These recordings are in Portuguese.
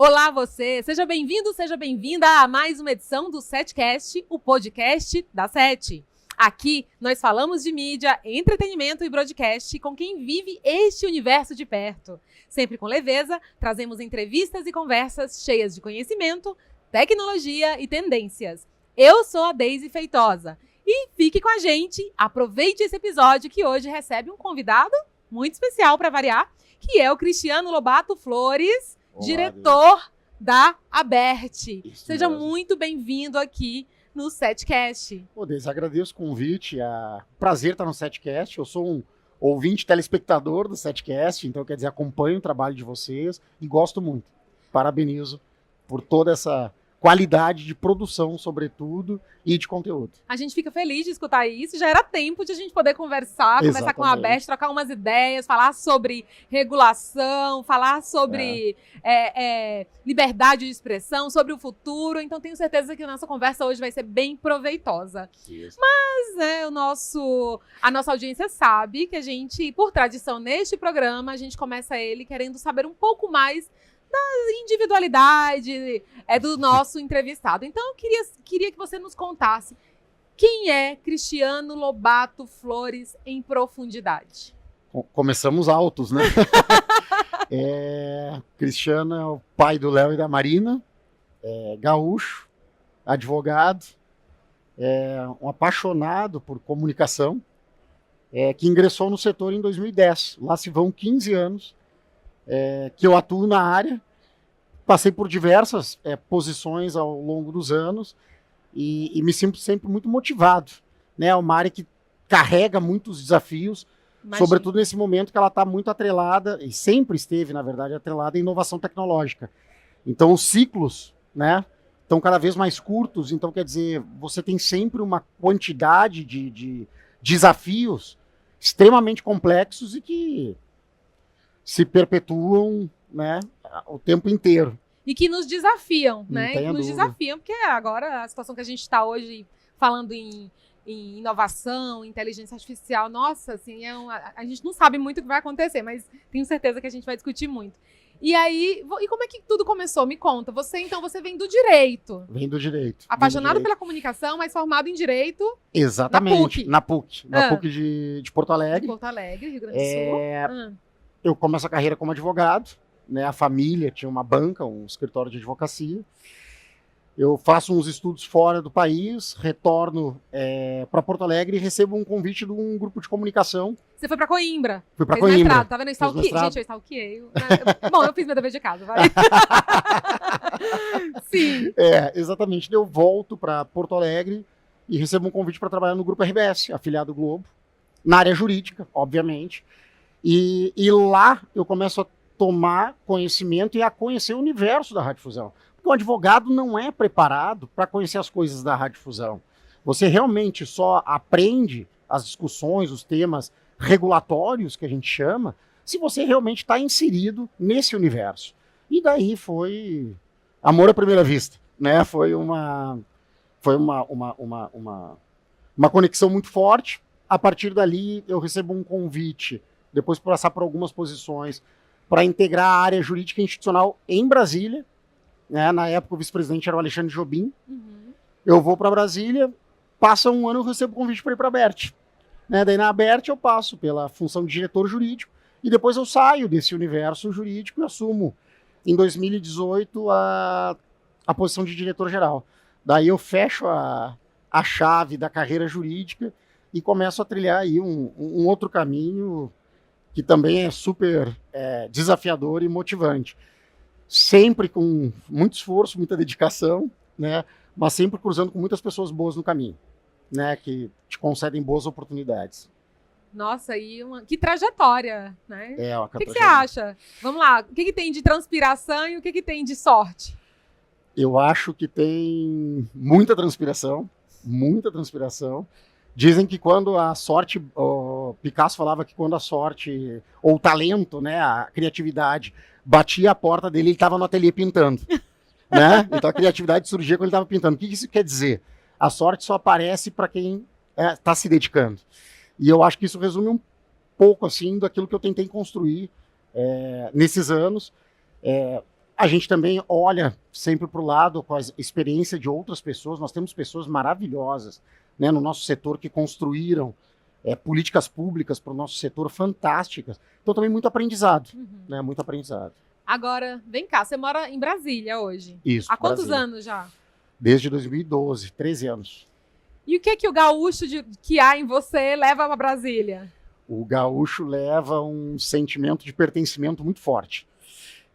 Olá você, seja bem-vindo, seja bem-vinda a mais uma edição do Setcast, o podcast da Sete. Aqui nós falamos de mídia, entretenimento e broadcast com quem vive este universo de perto. Sempre com leveza, trazemos entrevistas e conversas cheias de conhecimento, tecnologia e tendências. Eu sou a Deise Feitosa e fique com a gente, aproveite esse episódio que hoje recebe um convidado muito especial para variar, que é o Cristiano Lobato Flores, olá, diretor Deus. Da Aberte. Isso Seja mesmo. Muito bem-vindo aqui no Setcast. Deise, agradeço o convite, prazer estar no Setcast. Eu sou um ouvinte telespectador do Setcast, então quer dizer, acompanho o trabalho de vocês e gosto muito. Parabenizo por toda essa qualidade de produção, sobretudo, e de conteúdo. A gente fica feliz de escutar isso. Já era tempo de a gente poder conversar com a Aberte, trocar umas ideias, falar sobre regulação, falar sobre liberdade de expressão, sobre o futuro. Então, tenho certeza que a nossa conversa hoje vai ser bem proveitosa. Isso. Mas a nossa audiência sabe que a gente, por tradição neste programa, a gente começa ele querendo saber um pouco mais da individualidade do nosso entrevistado. Então, eu queria que você nos contasse quem é Cristiano Lobato Flores em profundidade. Começamos altos, né? Cristiano é o pai do Léo e da Marina, gaúcho, advogado, um apaixonado por comunicação, que ingressou no setor em 2010. Lá se vão 15 anos que eu atuo na área. Passei por diversas posições ao longo dos anos e me sinto sempre muito motivado. Né? É uma área que carrega muitos desafios, sobretudo nesse momento que ela está muito atrelada, e sempre esteve, na verdade, atrelada à inovação tecnológica. Então, os ciclos, né, estão cada vez mais curtos, então, quer dizer, você tem sempre uma quantidade de desafios extremamente complexos e que se perpetuam, né, o tempo inteiro. E que nos desafiam, né? Que nos desafiam, porque agora a situação que a gente está hoje falando em inovação, inteligência artificial, nossa, assim, a gente não sabe muito o que vai acontecer, mas tenho certeza que a gente vai discutir muito. E aí, como é que tudo começou? Me conta. Você vem do direito. Vem do direito. Apaixonado pela comunicação, mas formado em direito. Exatamente. Na PUC de Porto Alegre. De Porto Alegre, Rio Grande do Sul. Eu começo a carreira como advogado, né? A família tinha uma banca, um escritório de advocacia. Eu faço uns estudos fora do país, retorno para Porto Alegre e recebo um convite de um grupo de comunicação. Você foi para Coimbra? Fui para Coimbra. Mestrado, tá vendo? Gente, eu stalkeei. Bom, eu fiz meu dever de casa, vai. Sim. Exatamente. Eu volto para Porto Alegre e recebo um convite para trabalhar no Grupo RBS, afiliado do Globo, na área jurídica, obviamente. E lá eu começo a tomar conhecimento e a conhecer o universo da radiodifusão. Porque o advogado não é preparado para conhecer as coisas da radiodifusão. Você realmente só aprende as discussões, os temas regulatórios, que a gente chama, se você realmente está inserido nesse universo. E daí foi amor à primeira vista, né? Foi uma conexão muito forte. A partir dali eu recebo um convite, depois de passar por algumas posições, para integrar a área jurídica institucional em Brasília. Né? Na época, o vice-presidente era o Alexandre Jobim. Uhum. Eu vou para Brasília, passa um ano, eu recebo convite para ir para a Aberte. Né? Daí na Aberte eu passo pela função de diretor jurídico e depois eu saio desse universo jurídico e assumo, em 2018, a posição de diretor-geral. Daí eu fecho a chave da carreira jurídica e começo a trilhar aí um outro caminho que também é super desafiador e motivante. Sempre com muito esforço, muita dedicação, né? Mas sempre cruzando com muitas pessoas boas no caminho, né? Que te concedem boas oportunidades. Nossa, que trajetória, né? O que você acha? Vamos lá, o que tem de transpiração e o que tem de sorte? Eu acho que tem muita transpiração. Dizem que quando a sorte, o Picasso falava que quando a sorte, ou o talento, né, a criatividade, batia a porta dele, ele estava no ateliê pintando. Né? Então a criatividade surgia quando ele estava pintando. O que isso quer dizer? A sorte só aparece para quem está se dedicando. E eu acho que isso resume um pouco assim daquilo que eu tentei construir nesses anos. A gente também olha sempre para o lado com a experiência de outras pessoas. Nós temos pessoas maravilhosas, né, no nosso setor que construíram políticas públicas para o nosso setor fantásticas. Então também muito aprendizado, né, muito aprendizado. Agora, vem cá, você mora em Brasília hoje. Isso. Há quantos Brasília. anos já? Desde 2012, 13 anos. E o que o gaúcho que há em você leva para Brasília? O gaúcho leva um sentimento de pertencimento muito forte.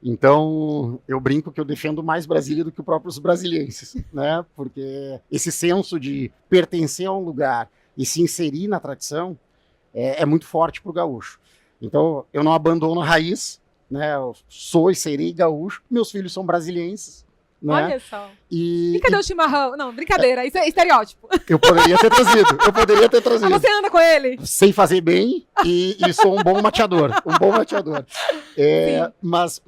Então, eu brinco que eu defendo mais Brasília do que os próprios brasilienses, né? Porque esse senso de pertencer a um lugar e se inserir na tradição é muito forte para o gaúcho. Então, eu não abandono a raiz, né? Eu sou e serei gaúcho. Meus filhos são brasilienses, né? Olha só. E cadê o chimarrão? Não, brincadeira, isso é estereótipo. eu poderia ter trazido. Mas você anda com ele? Sei fazer bem e sou um bom mateador. Mas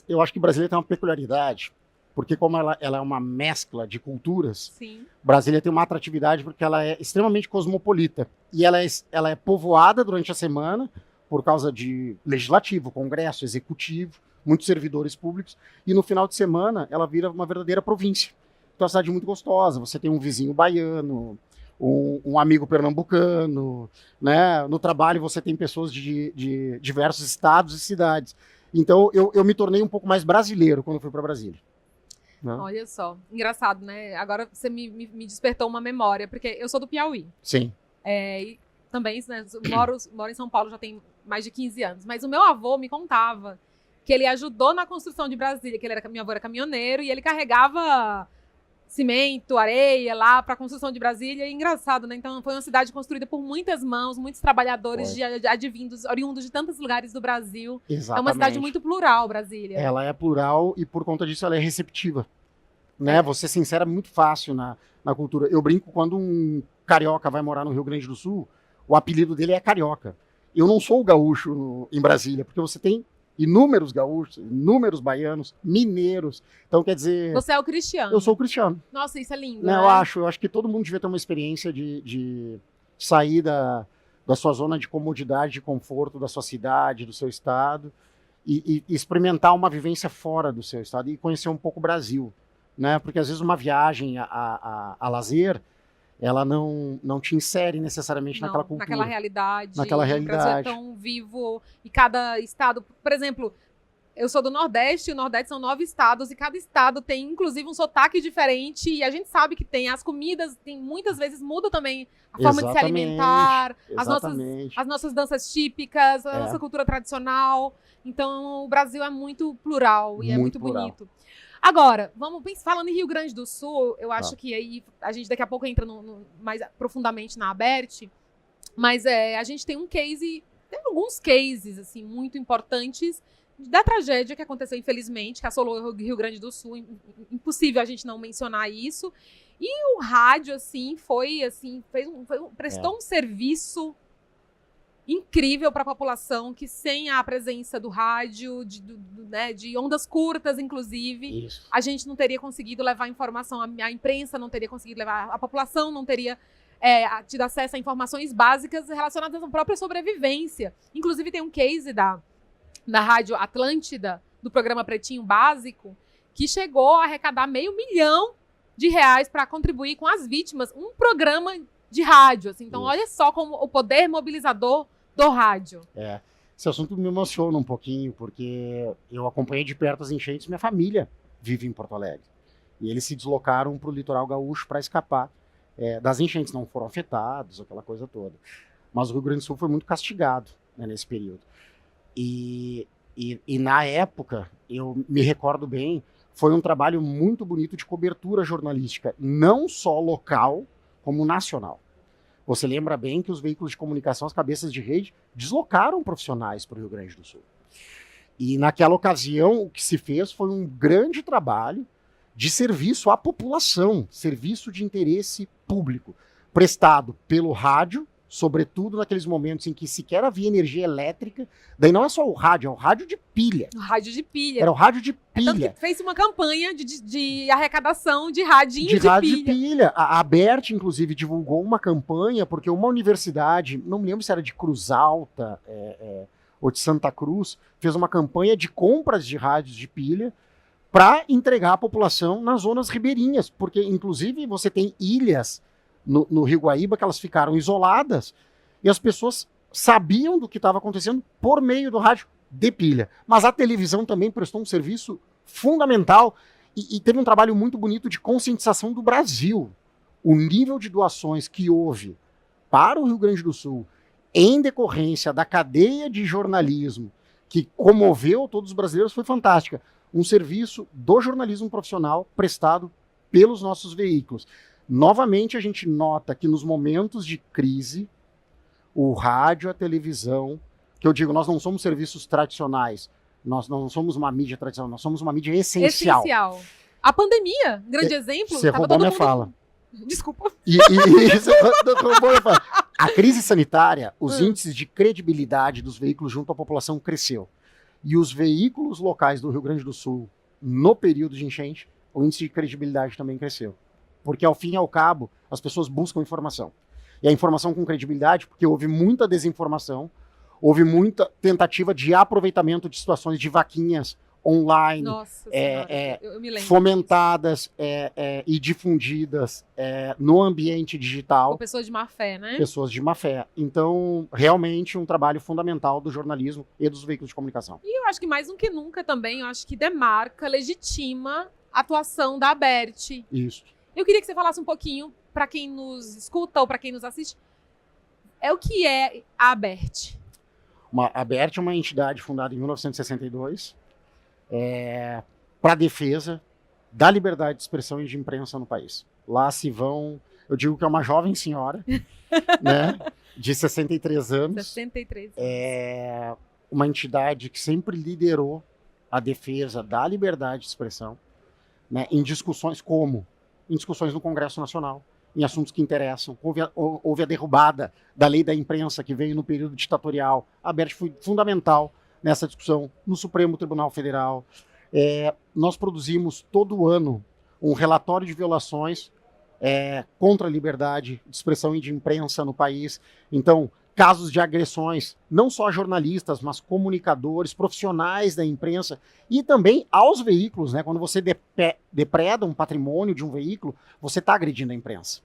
eu acho que Brasília tem uma peculiaridade, porque como ela é uma mescla de culturas, Sim. Brasília tem uma atratividade porque ela é extremamente cosmopolita. E ela é povoada durante a semana por causa de legislativo, congresso, executivo, muitos servidores públicos, e no final de semana ela vira uma verdadeira província. Então é uma cidade muito gostosa, você tem um vizinho baiano, um amigo pernambucano, né? No trabalho você tem pessoas de diversos estados e cidades. Então eu me tornei um pouco mais brasileiro quando eu fui para Brasília. Né? Olha só, engraçado, né? Agora você me despertou uma memória, porque eu sou do Piauí. Sim. E também, né, moro em São Paulo já tem mais de 15 anos, mas o meu avô me contava que ele ajudou na construção de Brasília, que meu avô era caminhoneiro e ele carregava cimento, areia lá para a construção de Brasília. E engraçado, né? Então foi uma cidade construída por muitas mãos, muitos trabalhadores advindos, oriundos de tantos lugares do Brasil. Exatamente. É uma cidade muito plural, Brasília. Ela é plural e por conta disso ela é receptiva. Né? Você se insere muito fácil na cultura. Eu brinco quando um carioca vai morar no Rio Grande do Sul, o apelido dele é Carioca. Eu não sou o gaúcho em Brasília, porque você tem inúmeros gaúchos, inúmeros baianos, mineiros. Então, quer dizer... Você é o Cristiano. Eu sou o Cristiano. Nossa, isso é lindo, né? né? Eu acho que todo mundo devia ter uma experiência de sair da sua zona de comodidade, de conforto, da sua cidade, do seu estado, e experimentar uma vivência fora do seu estado e conhecer um pouco o Brasil. Né? Porque, às vezes, uma viagem a lazer, ela não te insere necessariamente naquela cultura. Naquela realidade. Naquela realidade. O Brasil é tão vivo e cada estado... Por exemplo, eu sou do Nordeste, e o Nordeste são 9 estados, e cada estado tem, inclusive, um sotaque diferente, e a gente sabe que tem as comidas, muitas vezes muda também a forma de se alimentar, as nossas danças típicas, a nossa cultura tradicional. Então, o Brasil é muito plural e é muito bonito. Agora, falando em Rio Grande do Sul, eu acho que aí a gente daqui a pouco entra mais profundamente na Aberte, mas a gente tem tem alguns cases assim, muito importantes da tragédia que aconteceu, infelizmente, que assolou o Rio Grande do Sul. Impossível a gente não mencionar isso. E o rádio, assim, prestou um serviço incrível para a população, que sem a presença do rádio, de ondas curtas, inclusive, a gente não teria conseguido levar informação, a imprensa não teria conseguido levar, a população não teria tido acesso a informações básicas relacionadas à própria sobrevivência. Inclusive, tem um case da Rádio Atlântida, do programa Pretinho Básico, que chegou a arrecadar R$500 milhão para contribuir com as vítimas, um programa de rádio. Assim. Então, olha só como o poder mobilizador do rádio. Esse assunto me emociona um pouquinho, porque eu acompanhei de perto as enchentes, minha família vive em Porto Alegre. E eles se deslocaram para o litoral gaúcho para escapar das enchentes, não foram afetados, aquela coisa toda. Mas o Rio Grande do Sul foi muito castigado, né, nesse período. E na época, eu me recordo bem, foi um trabalho muito bonito de cobertura jornalística, não só local, como nacional. Você lembra bem que os veículos de comunicação, as cabeças de rede, deslocaram profissionais para o Rio Grande do Sul. E naquela ocasião, o que se fez foi um grande trabalho de serviço à população, serviço de interesse público, prestado pelo rádio, sobretudo naqueles momentos em que sequer havia energia elétrica. Daí não é só o rádio, é o rádio de pilha. O rádio de pilha. Era o rádio de pilha. Tanto que fez uma campanha de arrecadação de radinho de rádio pilha. De pilha. A Aberte, inclusive, divulgou uma campanha, porque uma universidade, não me lembro se era de Cruz Alta, ou de Santa Cruz, fez uma campanha de compras de rádios de pilha para entregar à população nas zonas ribeirinhas, porque inclusive você tem ilhas no Rio Guaíba que elas ficaram isoladas e as pessoas sabiam do que estava acontecendo por meio do rádio de pilha. Mas a televisão também prestou um serviço fundamental e teve um trabalho muito bonito de conscientização do Brasil. O nível de doações que houve para o Rio Grande do Sul em decorrência da cadeia de jornalismo que comoveu todos os brasileiros foi fantástica. Um serviço do jornalismo profissional prestado pelos nossos veículos. Novamente, a gente nota que nos momentos de crise, o rádio, a televisão, que eu digo, nós não somos serviços tradicionais, nós não somos uma mídia tradicional, nós somos uma mídia essencial. Essencial. A pandemia, grande exemplo. Você roubou minha fala. Desculpa. A crise sanitária, os índices de credibilidade dos veículos junto à população cresceu. E os veículos locais do Rio Grande do Sul, no período de enchente, o índice de credibilidade também cresceu. Porque, ao fim e ao cabo, as pessoas buscam informação. E a informação com credibilidade, porque houve muita desinformação, houve muita tentativa de aproveitamento de situações de vaquinhas online, Nossa senhora, eu me lembro fomentadas e difundidas no ambiente digital. Com pessoas de má fé, né? Pessoas de má fé. Então, realmente, um trabalho fundamental do jornalismo e dos veículos de comunicação. E eu acho que mais do que nunca também, eu acho que demarca, legitima a atuação da ABERT. Isso. Eu queria que você falasse um pouquinho, para quem nos escuta ou para quem nos assiste, o que é a ABERT? A ABERT é uma entidade fundada em 1962 para a defesa da liberdade de expressão e de imprensa no país. Lá se vão, eu digo que é uma jovem senhora, né, de 63 anos. 63 anos. É uma entidade que sempre liderou a defesa da liberdade de expressão, né, em discussões em discussões no Congresso Nacional, em assuntos que interessam. Houve a derrubada da lei da imprensa que veio no período ditatorial. A ABERT foi fundamental nessa discussão no Supremo Tribunal Federal. Nós produzimos todo ano um relatório de violações contra a liberdade de expressão e de imprensa no país. Então, casos de agressões, não só a jornalistas, mas comunicadores, profissionais da imprensa e também aos veículos, né? Quando você depreda um patrimônio de um veículo, você está agredindo a imprensa.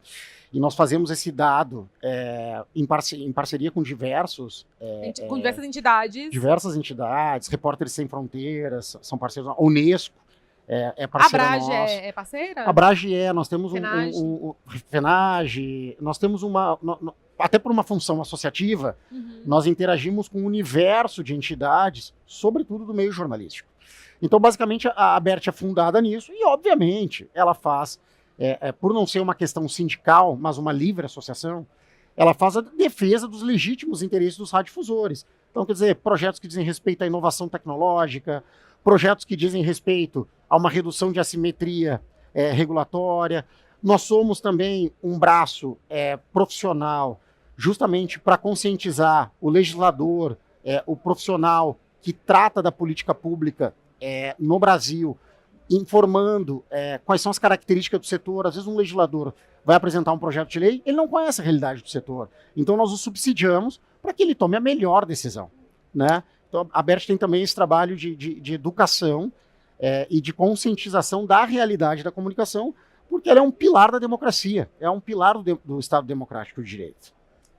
E nós fazemos esse dado em parceria com diversas entidades. Diversas entidades, Repórteres Sem Fronteiras, são parceiros, a Unesco é parceira nossa. A nossa. Brage é parceira? A Brage nós temos FENAGE. nós temos até por uma função associativa, nós interagimos com um universo de entidades, sobretudo do meio jornalístico. Então, basicamente, a ABERT é fundada nisso e, obviamente, ela faz, por não ser uma questão sindical, mas uma livre associação, ela faz a defesa dos legítimos interesses dos radiodifusores. Então, quer dizer, projetos que dizem respeito à inovação tecnológica, projetos que dizem respeito a uma redução de assimetria regulatória. Nós somos também um braço profissional justamente para conscientizar o legislador, o profissional que trata da política pública no Brasil, informando quais são as características do setor. Às vezes um legislador vai apresentar um projeto de lei, ele não conhece a realidade do setor. Então nós o subsidiamos para que ele tome a melhor decisão, né? Então a ABERT tem também esse trabalho de educação e de conscientização da realidade da comunicação, porque ela é um pilar da democracia, é um pilar do Estado Democrático de Direito.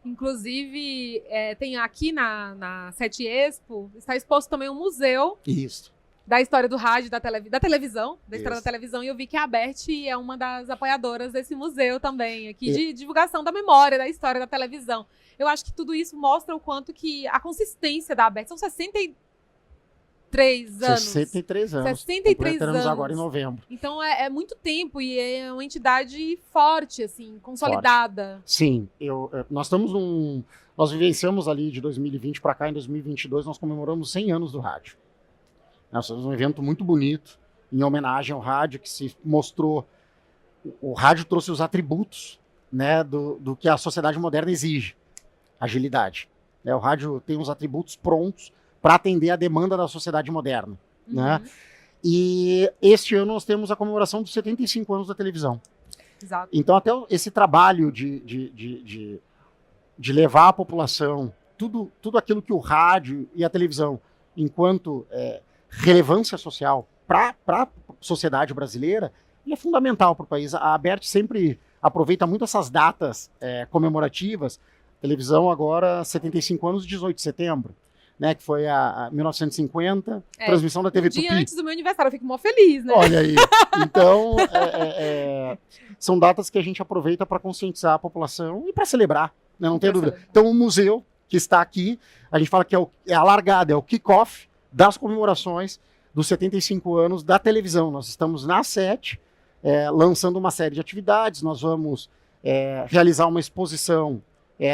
Inclusive, tem aqui na Sete Expo, está exposto também um museu. Isso. Da história do rádio, da televisão, da história Isso. da televisão, e eu vi que a ABERT é uma das apoiadoras desse museu também, aqui de divulgação da memória, da história da televisão. Eu acho que tudo isso mostra o quanto que a consistência da ABERT, são 63 anos. 63 anos. 63 anos. Agora em novembro. Então é muito tempo e é uma entidade forte, assim, consolidada. Forte. Sim, nós vivenciamos ali de 2020 para cá, em 2022, nós comemoramos 100 anos do rádio. Nós fizemos um evento muito bonito, em homenagem ao rádio, que se mostrou... O rádio trouxe os atributos, né, do que a sociedade moderna exige. Agilidade. O rádio tem os atributos prontos para atender a demanda da sociedade moderna. Né? E este ano nós temos a comemoração dos 75 anos da televisão. Exato. Então, até esse trabalho de levar à população tudo aquilo que o rádio e a televisão, enquanto relevância social para a sociedade brasileira, ele é fundamental para o país. A Abert sempre aproveita muito essas datas comemorativas. Televisão agora, 75 anos, 18 de setembro, né, que foi a 1950, transmissão da TV Tupi. Um dia antes do meu aniversário, eu fico mó feliz, né? Olha aí. Então, são datas que a gente aproveita para conscientizar a população e para celebrar, né, não tem dúvida. Então, o museu que está aqui, a gente fala que é a largada, é o kick-off das comemorações dos 75 anos da televisão. Nós estamos na SET, lançando uma série de atividades, nós vamos realizar uma exposição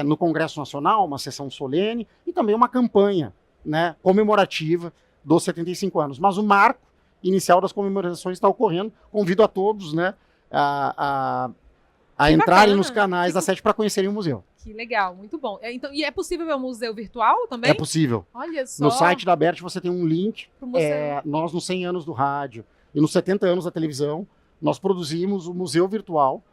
no Congresso Nacional, uma sessão solene, e também uma campanha, né, comemorativa dos 75 anos. Mas o marco inicial das comemorações está ocorrendo. Convido a todos, né, a entrarem nos canais da SET para conhecerem o museu. Que legal, muito bom. Então, e é possível ver o museu virtual também? É possível. Olha só. No site da Abert você tem um link. Museu. Nós, nos 100 anos do rádio e nos 70 anos da televisão, nós produzimos o museu virtual,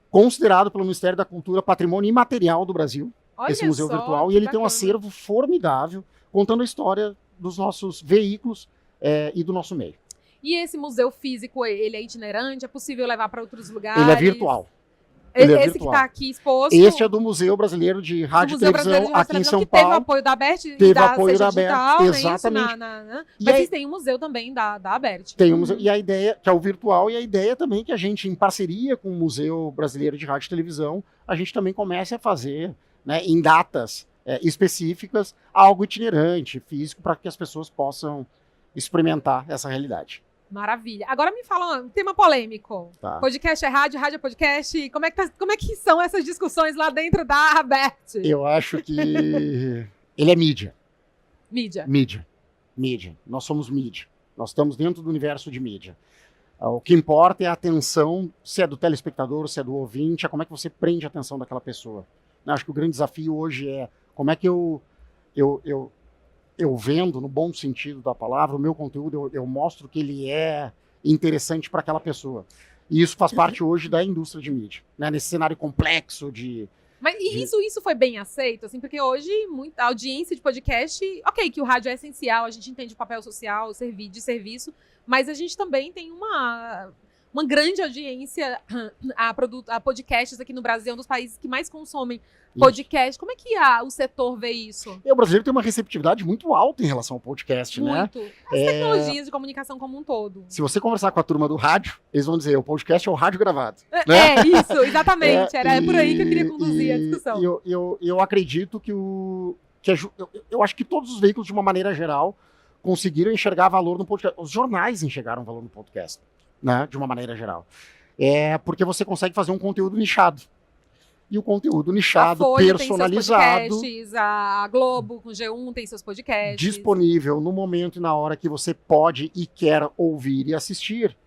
considerado pelo Ministério da Cultura Patrimônio Imaterial do Brasil. Olha esse museu só, virtual. E ele tem um bacana. acervo formidável, contando a história dos nossos veículos e do nosso meio. E esse museu físico, ele é itinerante? É possível levar para outros lugares? Ele é virtual. Esse que está aqui exposto. Este é do Museu Brasileiro de Rádio e Televisão, aqui em São que Paulo. Teve o apoio da Abert. Teve o apoio da Abert, exatamente. Mas vocês têm um museu também da Abert. Tem um museu, e a ideia, que é o virtual, e a ideia também que a gente, em parceria com o Museu Brasileiro de Rádio e Televisão, a gente também comece a fazer, né, em datas específicas, algo itinerante, físico, para que as pessoas possam experimentar essa realidade. Maravilha. Agora me fala um tema polêmico. Tá. Podcast é rádio, rádio é podcast. Como é que são essas discussões lá dentro da Abert? Eu acho que ele é mídia. Mídia. Nós somos mídia. Nós estamos dentro do universo de mídia. O que importa é a atenção, se é do telespectador, se é do ouvinte, como é que você prende a atenção daquela pessoa. Eu acho que o grande desafio hoje é como é que eu vendo, no bom sentido da palavra, o meu conteúdo, eu mostro que ele é interessante para aquela pessoa. E isso faz parte hoje da indústria de mídia, né? Nesse cenário complexo de... Mas isso foi bem aceito, assim, porque hoje a audiência de podcast, ok, que o rádio é essencial, a gente entende o papel social, de serviço, mas a gente também tem uma grande audiência a podcasts aqui no Brasil, é um dos países que mais consomem podcast. Como é que o setor vê isso? O brasileiro tem uma receptividade muito alta em relação ao podcast, né? Muito. As tecnologias de comunicação como um todo. Se você conversar com a turma do rádio, eles vão dizer, o podcast é o rádio gravado. Né? Isso, exatamente. Era por aí que eu queria conduzir a discussão. Eu acredito que eu acho que todos os veículos, de uma maneira geral, conseguiram enxergar valor no podcast. Os jornais enxergaram valor no podcast, né? De uma maneira geral. Porque você consegue fazer um conteúdo nichado. E o conteúdo nichado, a Folha personalizado. Tem seus podcasts, a Globo com G1 tem seus podcasts. Disponível no momento e na hora que você pode e quer ouvir e assistir.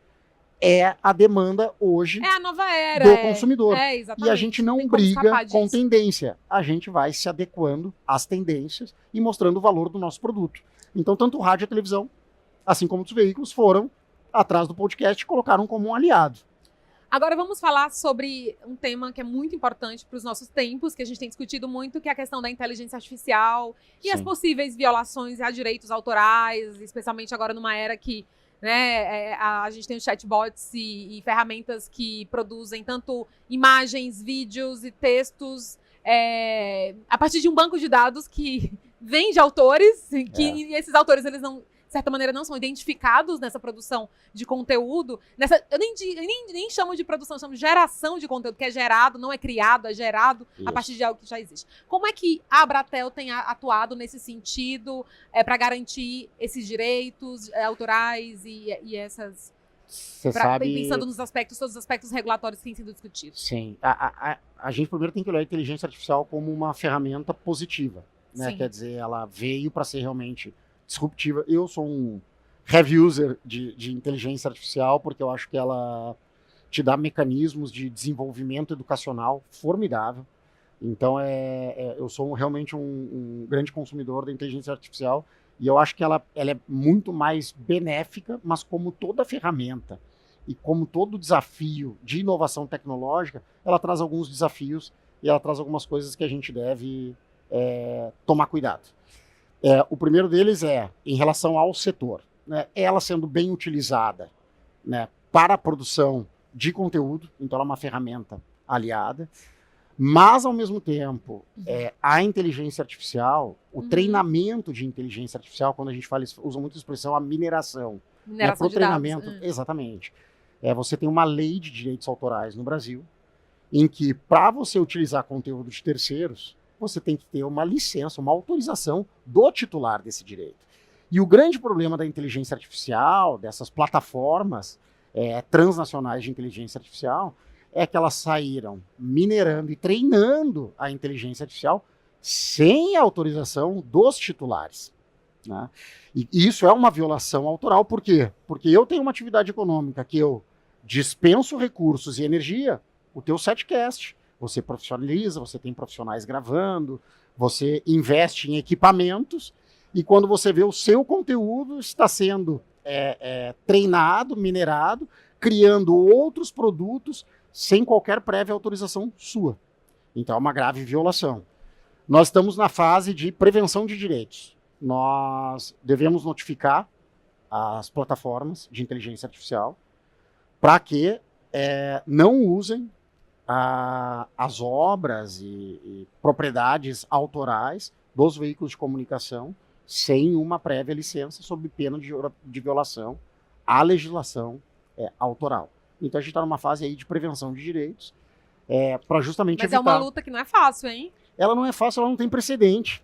É a demanda hoje a nova era, do consumidor. Exatamente. E a gente não briga com tendência. A gente vai se adequando às tendências e mostrando o valor do nosso produto. Então, tanto o rádio e a televisão, assim como os veículos, foram atrás do podcast e colocaram como um aliado. Agora vamos falar sobre um tema que é muito importante para os nossos tempos, que a gente tem discutido muito, que é a questão da inteligência artificial e as possíveis violações a direitos autorais, especialmente agora numa era que, né, a gente tem os chatbots e ferramentas que produzem tanto imagens, vídeos e textos a partir de um banco de dados que vem de autores, e esses autores, eles não... de certa maneira, não são identificados nessa produção de conteúdo. Eu nem chamo de produção, eu chamo de geração de conteúdo, que é gerado, não é criado, é gerado a partir de algo que já existe. Como é que a Abratel tem atuado nesse sentido para garantir esses direitos autorais e essas... Você sabe... Pensando todos os aspectos regulatórios que têm sido discutidos. Sim. A gente primeiro tem que olhar a inteligência artificial como uma ferramenta positiva, né? Quer dizer, ela veio para ser realmente disruptiva. Eu sou um heavy user de inteligência artificial porque eu acho que ela te dá mecanismos de desenvolvimento educacional formidável. Então, eu sou realmente um grande consumidor da inteligência artificial e eu acho que ela é muito mais benéfica, mas como toda ferramenta e como todo desafio de inovação tecnológica, ela traz alguns desafios e ela traz algumas coisas que a gente deve tomar cuidado. O primeiro deles é em relação ao setor, né? Ela sendo bem utilizada, né, para a produção de conteúdo, então ela é uma ferramenta aliada, mas ao mesmo tempo a inteligência artificial, o treinamento de inteligência artificial, quando a gente fala, usa muito a expressão a mineração, né, para o treinamento, exatamente. Você tem uma lei de direitos autorais no Brasil, em que para você utilizar conteúdo de terceiros, você tem que ter uma licença, uma autorização do titular desse direito. E o grande problema da inteligência artificial, dessas plataformas transnacionais de inteligência artificial, é que elas saíram minerando e treinando a inteligência artificial sem a autorização dos titulares, né? E isso é uma violação autoral. Por quê? Porque eu tenho uma atividade econômica que eu dispenso recursos e energia, o teu setcast, você profissionaliza, você tem profissionais gravando, você investe em equipamentos, e quando você vê o seu conteúdo está sendo treinado, minerado, criando outros produtos sem qualquer prévia autorização sua. Então é uma grave violação. Nós estamos na fase de prevenção de direitos. Nós devemos notificar as plataformas de inteligência artificial para que não usem as obras e propriedades autorais dos veículos de comunicação sem uma prévia licença, sob pena de violação à legislação autoral. Então a gente está numa fase aí de prevenção de direitos para justamente evitar. Mas é uma luta que não é fácil, hein? Ela não é fácil, ela não tem precedente,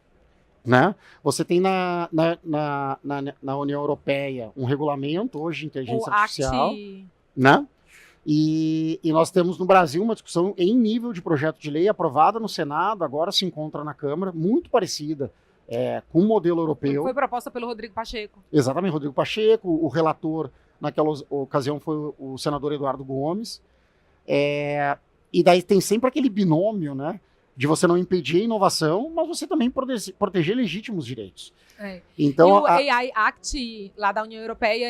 né? Você tem na União Europeia um regulamento hoje de inteligência artificial, né? E nós temos no Brasil uma discussão em nível de projeto de lei aprovada no Senado, agora se encontra na Câmara, muito parecida com o modelo europeu. Foi proposta pelo Rodrigo Pacheco. Exatamente, Rodrigo Pacheco. O relator, naquela ocasião, foi o senador Eduardo Gomes. E daí tem sempre aquele binômio, né, de você não impedir a inovação, mas você também proteger legítimos direitos. Então, e o AI Act lá da União Europeia,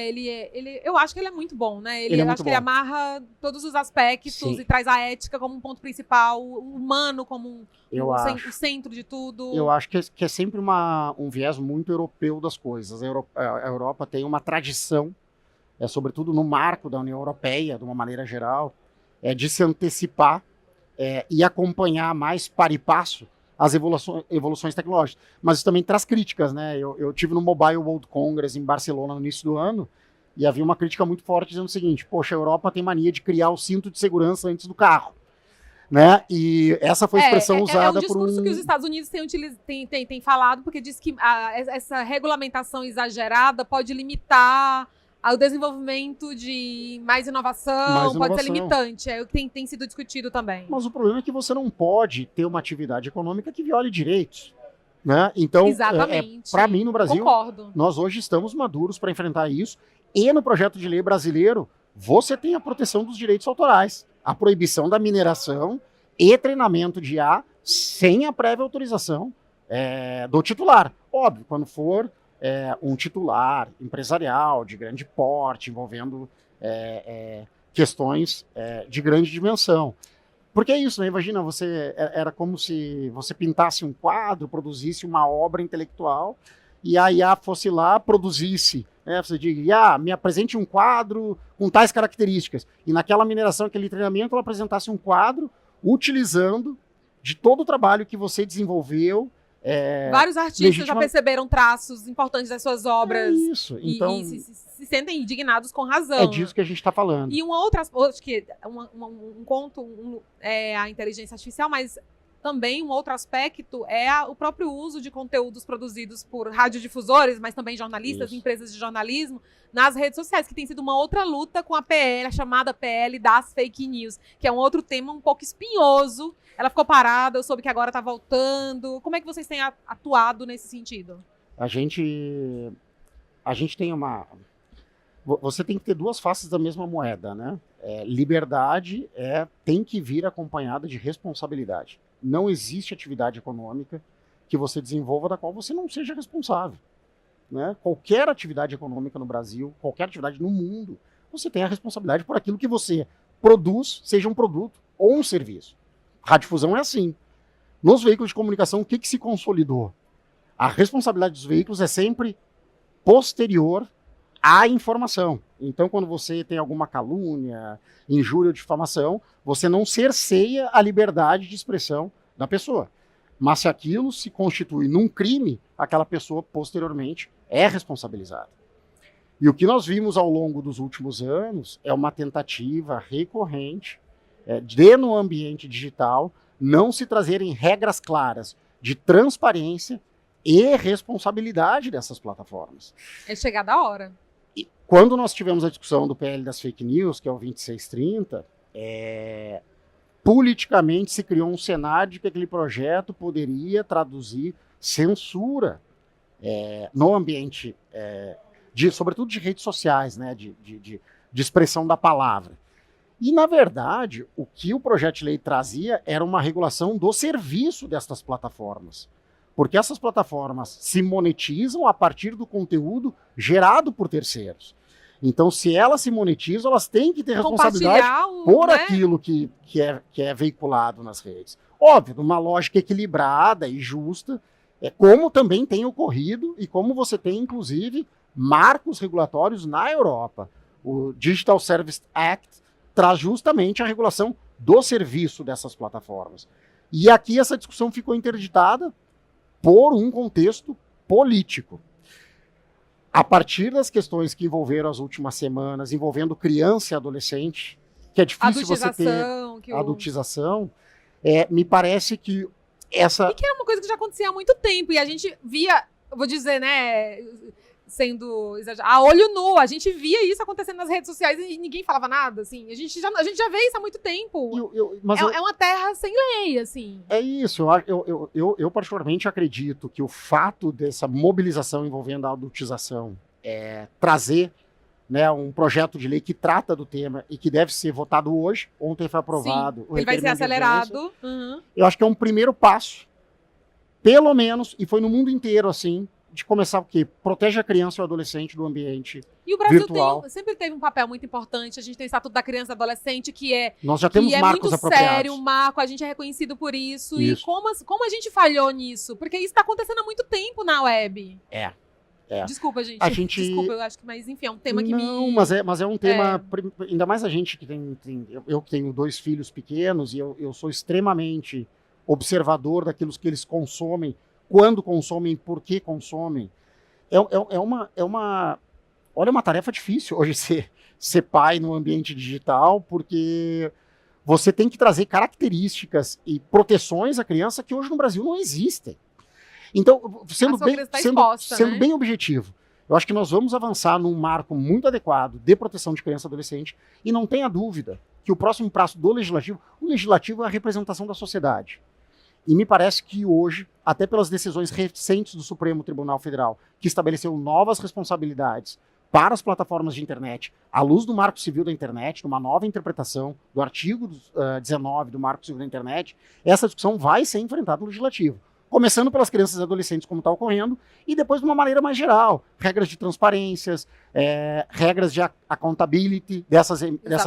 eu acho que ele é muito bom, né? Eu acho que ele amarra todos os aspectos. Sim. E traz a ética como um ponto principal, o humano como o centro de tudo. Eu acho que é sempre um viés muito europeu das coisas. A Europa tem uma tradição, sobretudo no marco da União Europeia, de uma maneira geral, de se antecipar e acompanhar mais para e passo as evoluções tecnológicas. Mas isso também traz críticas, né? Eu tive no Mobile World Congress em Barcelona no início do ano e havia uma crítica muito forte dizendo o seguinte: poxa, a Europa tem mania de criar o cinto de segurança antes do carro, né? E essa foi a expressão usada por um discurso que os Estados Unidos têm falado, porque diz que essa regulamentação exagerada pode limitar o desenvolvimento de mais inovação, pode ser limitante. É o que tem sido discutido também. Mas o problema é que você não pode ter uma atividade econômica que viole direitos, né? Então, para mim, no Brasil, concordo, nós hoje estamos maduros para enfrentar isso. E no projeto de lei brasileiro, você tem a proteção dos direitos autorais, a proibição da mineração e treinamento de IA sem a prévia autorização do titular. Óbvio, quando for um titular empresarial de grande porte, envolvendo questões de grande dimensão. Porque é isso, né? Imagina, era como se você pintasse um quadro, produzisse uma obra intelectual, e a IA fosse lá, produzisse, né? Você diz, IA, me apresente um quadro com tais características. E naquela mineração, aquele treinamento, ela apresentasse um quadro utilizando de todo o trabalho que você desenvolveu. Vários artistas já perceberam traços importantes das suas obras. Isso. Então, e se sentem indignados com razão. É disso que a gente está falando. E um outro acho que um ponto é a inteligência artificial, mas também um outro aspecto é o próprio uso de conteúdos produzidos por radiodifusores, mas também jornalistas, empresas de jornalismo, nas redes sociais, que tem sido uma outra luta com a PL, a chamada PL das fake news, que é um outro tema um pouco espinhoso. Ela ficou parada, eu soube que agora está voltando. Como é que vocês têm atuado nesse sentido? A gente tem você tem que ter duas faces da mesma moeda, né? Liberdade tem que vir acompanhada de responsabilidade. Não existe atividade econômica que você desenvolva da qual você não seja responsável, né? Qualquer atividade econômica no Brasil, qualquer atividade no mundo, você tem a responsabilidade por aquilo que você produz, seja um produto ou um serviço. Radiodifusão é assim. Nos veículos de comunicação, o que se consolidou? A responsabilidade dos veículos é sempre posterior à informação. Então, quando você tem alguma calúnia, injúria ou difamação, você não cerceia a liberdade de expressão da pessoa. Mas se aquilo se constitui num crime, aquela pessoa posteriormente é responsabilizada. E o que nós vimos ao longo dos últimos anos é uma tentativa recorrente de, no ambiente digital, não se trazerem regras claras de transparência e responsabilidade dessas plataformas. É chegada a hora. E quando nós tivemos a discussão do PL das fake news, que é o 2630, politicamente se criou um cenário de que aquele projeto poderia traduzir censura no ambiente, sobretudo de redes sociais, né, de expressão da palavra. E, na verdade, o que o projeto de lei trazia era uma regulação do serviço destas plataformas. Porque essas plataformas se monetizam a partir do conteúdo gerado por terceiros. Então, se elas se monetizam, elas têm que ter responsabilidade por aquilo que é veiculado nas redes. Óbvio, numa lógica equilibrada e justa, como também tem ocorrido e como você tem, inclusive, marcos regulatórios na Europa. O Digital Services Act traz justamente a regulação do serviço dessas plataformas. E aqui essa discussão ficou interditada por um contexto político. A partir das questões que envolveram as últimas semanas, envolvendo criança e adolescente, que é difícil você ter adultização, me parece que essa... E que era uma coisa que já acontecia há muito tempo, e a gente via, vou dizer, né, sendo exagerado, a olho nu, a gente via isso acontecendo nas redes sociais e ninguém falava nada, assim. A gente já vê isso há muito tempo. É uma terra sem lei, assim. É isso. Eu particularmente acredito que o fato dessa mobilização envolvendo a adultização trazer, né, um projeto de lei que trata do tema e que deve ser votado hoje. Ontem foi aprovado. Sim, ele vai ser acelerado. Uhum. Eu acho que é um primeiro passo, pelo menos, e foi no mundo inteiro assim, de começar o quê? Protege a criança e o adolescente do ambiente virtual. E o Brasil sempre teve um papel muito importante. A gente tem o Estatuto da Criança e do Adolescente, Nós já temos marcos muito apropriados. Sério, o marco, a gente é reconhecido por isso. E como a gente falhou nisso? Porque isso está acontecendo há muito tempo na web. Desculpa, gente. Desculpa, eu acho que, mas enfim, é um tema que mas é um tema, ainda mais a gente que eu que tenho 2 filhos pequenos e eu sou extremamente observador daquilo que eles consomem, quando consomem, por que consomem. Olha, uma tarefa difícil hoje ser pai no ambiente digital, porque você tem que trazer características e proteções à criança que hoje no Brasil não existem. Então, sendo bem objetivo, eu acho que nós vamos avançar num marco muito adequado de proteção de criança e adolescente, e não tenha dúvida que o próximo passo do legislativo, o legislativo é a representação da sociedade. E me parece que hoje, até pelas decisões recentes do Supremo Tribunal Federal, que estabeleceu novas responsabilidades para as plataformas de internet, à luz do Marco Civil da Internet, numa nova interpretação do artigo 19 do Marco Civil da Internet, essa discussão vai ser enfrentada no legislativo. Começando pelas crianças e adolescentes, como está ocorrendo, e depois de uma maneira mais geral. Regras de transparências, regras de accountability dessas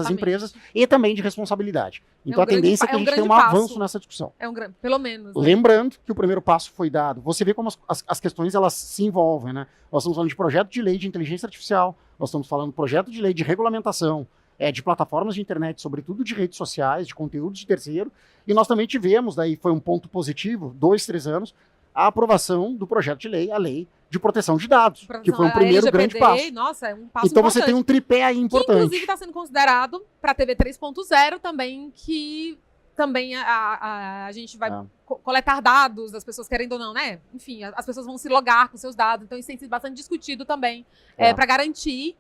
empresas e também de responsabilidade. Então a tendência é que a gente tenha um avanço nessa discussão. Pelo menos. Né? Lembrando que o primeiro passo foi dado. Você vê como as questões elas se envolvem, né? Nós estamos falando de projeto de lei de inteligência artificial, nós estamos falando de projeto de lei de regulamentação, de plataformas de internet, sobretudo de redes sociais, de conteúdos de terceiro, e nós também tivemos, daí foi um ponto positivo, 2, 3 anos, a aprovação do projeto de lei, a lei de proteção de dados, que foi um primeiro grande passo. Nossa, é um passo então importante. Você tem um tripé aí importante. Que inclusive está sendo considerado para a TV 3.0 também, que também a gente vai coletar dados das pessoas, querendo ou não, né? Enfim, as pessoas vão se logar com seus dados, então isso tem sido bastante discutido também, para garantir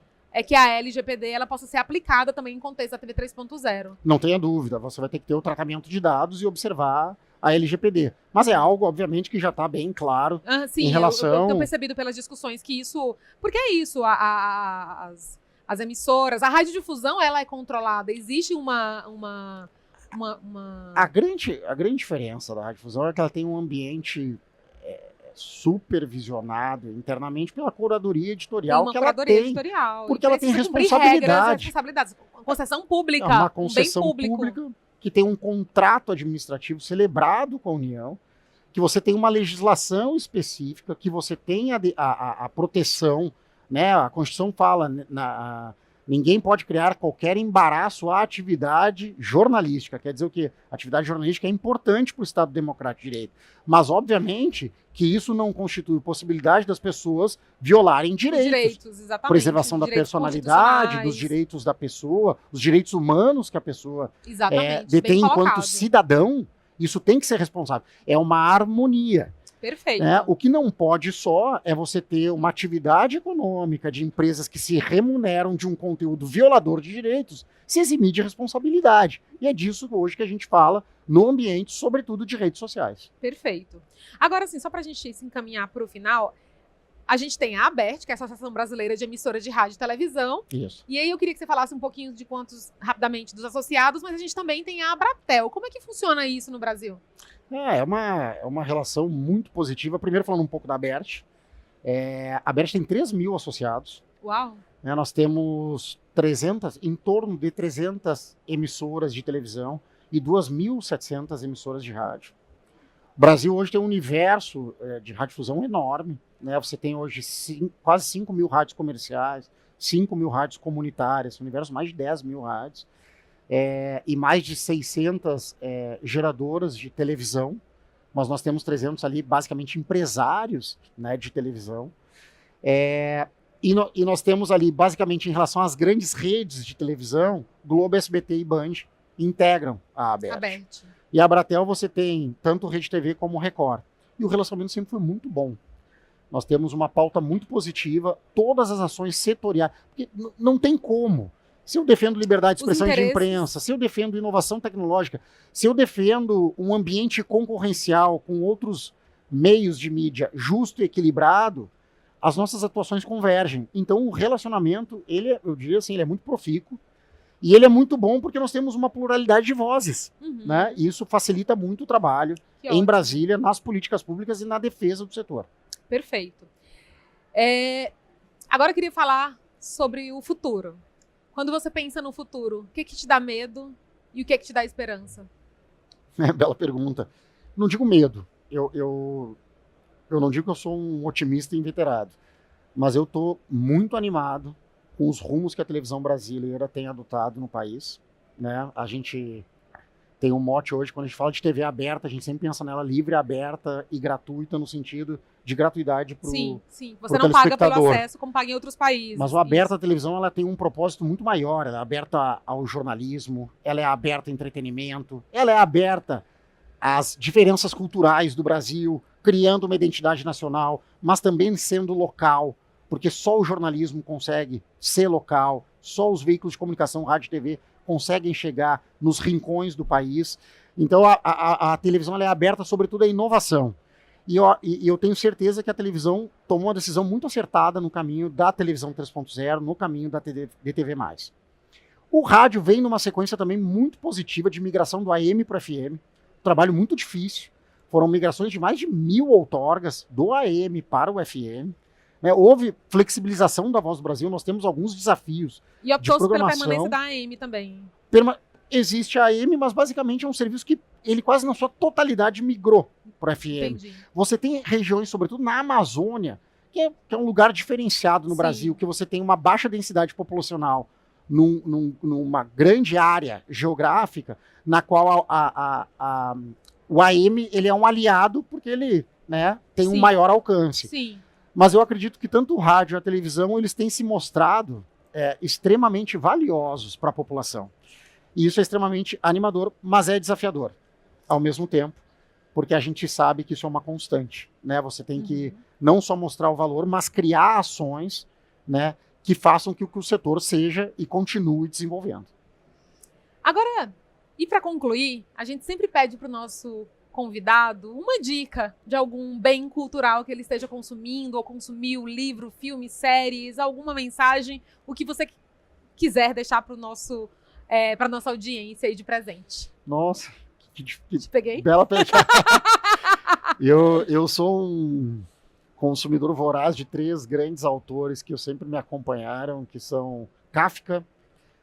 que a LGPD ela possa ser aplicada também em contexto da TV 3.0. Não tenha dúvida, você vai ter que ter o tratamento de dados e observar a LGPD. Mas é algo, obviamente, que já está bem claro em relação... Eu tenho percebido pelas discussões que isso... Porque é isso, as emissoras, a radiodifusão, ela é controlada. Existe uma... A grande diferença da radiodifusão é que ela tem um ambiente supervisionado internamente pela curadoria editorial que ela tem, porque ela tem responsabilidades. Concessão pública, uma concessão pública que tem um contrato administrativo celebrado com a União, que você tem uma legislação específica, que você tem a proteção, né? A Constituição fala, ninguém pode criar qualquer embaraço à atividade jornalística. Quer dizer o quê? A atividade jornalística é importante para o Estado Democrático de Direito. Mas, obviamente, que isso não constitui possibilidade das pessoas violarem direitos. Exatamente. Preservação da Direitos personalidade, dos direitos da pessoa, os direitos humanos que a pessoa detém enquanto cidadão. Isso tem que ser responsável. É uma harmonia. Perfeito. O que não pode só é você ter uma atividade econômica de empresas que se remuneram de um conteúdo violador de direitos, se eximir de responsabilidade. E é disso hoje que a gente fala no ambiente, sobretudo de redes sociais. Perfeito. Agora, assim, só para a gente se encaminhar para o final, a gente tem a ABERT, que é a Associação Brasileira de Emissoras de Rádio e Televisão. Isso. E aí eu queria que você falasse um pouquinho de rapidamente, dos associados, mas a gente também tem a Abratel. Como é que funciona isso no Brasil? É uma relação muito positiva. Primeiro, falando um pouco da ABERT. A ABERT tem 3 mil associados. Uau! Nós temos em torno de 300 emissoras de televisão e 2.700 emissoras de rádio. O Brasil hoje tem um universo de radiodifusão enorme. Você tem hoje quase 5 mil rádios comerciais, 5 mil rádios comunitárias, um universo mais de 10 mil rádios. E mais de 600 geradoras de televisão, mas nós temos 300 ali, basicamente empresários, né, de televisão. E nós temos ali, basicamente, em relação às grandes redes de televisão, Globo, SBT e Band integram a ABERT. E a Abratel você tem tanto Rede TV como Record. E o relacionamento sempre foi muito bom. Nós temos uma pauta muito positiva, todas as ações setoriais, porque não tem como. Se eu defendo liberdade de expressão e de imprensa, se eu defendo inovação tecnológica, se eu defendo um ambiente concorrencial com outros meios de mídia justo e equilibrado, as nossas atuações convergem. Então o relacionamento, eu diria assim, ele é muito profícuo e ele é muito bom porque nós temos uma pluralidade de vozes. Né? E isso facilita muito o trabalho em Brasília, nas políticas públicas e na defesa do setor. Perfeito. Agora eu queria falar sobre o futuro. Quando você pensa no futuro, o que te dá medo e o que te dá esperança? Bela pergunta. Não digo medo. Eu não digo que eu sou um otimista inveterado, mas eu estou muito animado com os rumos que a televisão brasileira tem adotado no país. Né? A gente tem um mote hoje, quando a gente fala de TV aberta, a gente sempre pensa nela livre, aberta e gratuita, no sentido de gratuidade para o telespectador. Sim, você não paga pelo acesso como paga em outros países. Mas o aberta à televisão, ela tem um propósito muito maior. Ela é aberta ao jornalismo, ela é aberta ao entretenimento, ela é aberta às diferenças culturais do Brasil, criando uma identidade nacional, mas também sendo local, porque só o jornalismo consegue ser local, só os veículos de comunicação, rádio e TV, conseguem chegar nos rincões do país. Então a televisão ela é aberta sobretudo à inovação. E eu tenho certeza que a televisão tomou uma decisão muito acertada no caminho da televisão 3.0, no caminho da DTV+. O rádio vem numa sequência também muito positiva de migração do AM para o FM, um trabalho muito difícil. Foram migrações de mais de 1.000 outorgas do AM para o FM. Houve flexibilização da Voz do Brasil, nós temos alguns desafios. E optou-se pela permanência da AM também. Existe a AM, mas basicamente é um serviço que ele quase na sua totalidade migrou para o FM. Entendi. Você tem regiões, sobretudo na Amazônia, que é um lugar diferenciado no Brasil, que você tem uma baixa densidade populacional numa grande área geográfica, na qual o AM ele é um aliado porque ele tem um maior alcance. Sim. Mas eu acredito que tanto o rádio e a televisão eles têm se mostrado extremamente valiosos para a população. E isso é extremamente animador, mas é desafiador ao mesmo tempo, porque a gente sabe que isso é uma constante. Você tem que não só mostrar o valor, mas criar ações que façam que o setor seja e continue desenvolvendo. Agora, e para concluir, a gente sempre pede para o nosso convidado uma dica de algum bem cultural que ele esteja consumindo ou consumiu, livro, filme, séries, alguma mensagem, o que você quiser deixar para para nossa audiência aí de presente. Nossa, Te peguei? Bela pergunta. Eu sou um consumidor voraz de 3 grandes autores que sempre me acompanharam, que são Kafka,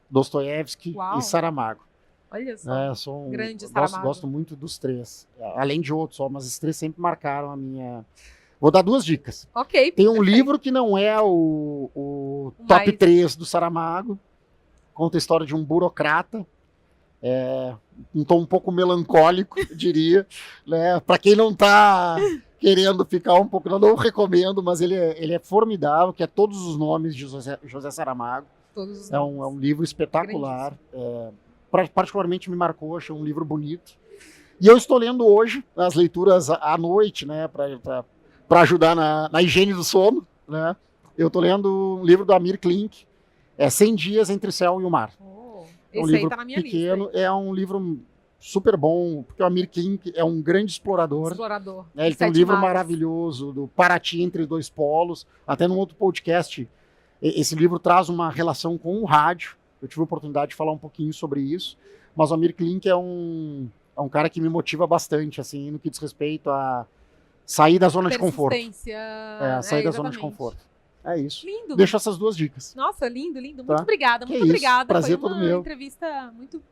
Dostoiévski e Saramago. Olha só. Sou grande Saramago. Gosto muito dos três. Além de outros, mas esses três sempre marcaram a minha... Vou dar 2 dicas. Ok. Tem um livro que não é o top 3 do Saramago. Conta a história de um burocrata. Um tom um pouco melancólico, eu diria. Né? Para quem não está querendo ficar um pouco... Eu não recomendo, mas ele é formidável, que é Todos os Nomes de José Saramago. Todos os é um livro espetacular. Particularmente me marcou, achei um livro bonito. E eu estou lendo hoje as leituras à noite, né, para ajudar na higiene do sono. Né? Eu estou lendo um livro do Amir Klink, 100 Dias Entre o Céu e o Mar. É um livro tá na minha pequeno, lista, é um livro super bom, porque o Amir Klink é um grande explorador. Ele tem um livro maravilhoso, do Paraty Entre Dois Polos. Até num outro podcast, esse livro traz uma relação com o rádio. Eu tive a oportunidade de falar um pouquinho sobre isso. Mas o Amir Klink é um cara que me motiva bastante, assim, no que diz respeito a sair da zona de conforto. Sair da zona de conforto. É isso. Lindo. Deixo essas 2 dicas. Nossa, lindo. Muito obrigada. Muito obrigada. Prazer foi todo meu. Uma entrevista muito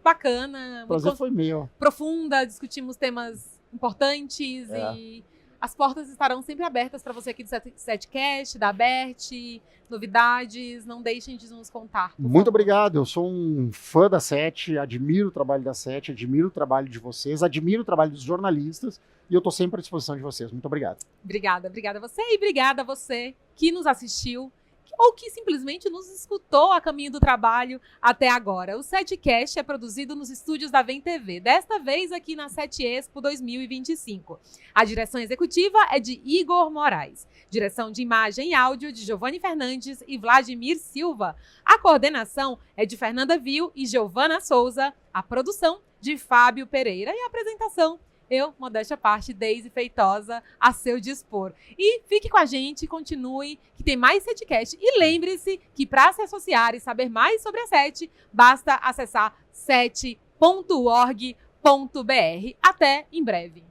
bacana. Prazer foi meu. Profunda. Discutimos temas importantes e as portas estarão sempre abertas para você aqui do SETcast, da Aberte, novidades. Não deixem de nos contar. Muito obrigado. Eu sou um fã da SET, admiro o trabalho da SET, admiro o trabalho de vocês, admiro o trabalho dos jornalistas. E eu estou sempre à disposição de vocês. Muito obrigado. Obrigada a você e obrigada a você que nos assistiu ou que simplesmente nos escutou a caminho do trabalho até agora. O SETcast é produzido nos estúdios da Vem TV, desta vez aqui na SET Expo 2025. A direção executiva é de Igor Moraes. Direção de imagem e áudio de Giovanni Fernandes e Vladimir Silva. A coordenação é de Fernanda Vil e Giovana Souza. A produção de Fábio Pereira e a apresentação eu, modéstia à parte, Deise Feitosa, a seu dispor. E fique com a gente, continue, que tem mais SETcast. E lembre-se que para se associar e saber mais sobre a SET, basta acessar set.org.br. Até em breve.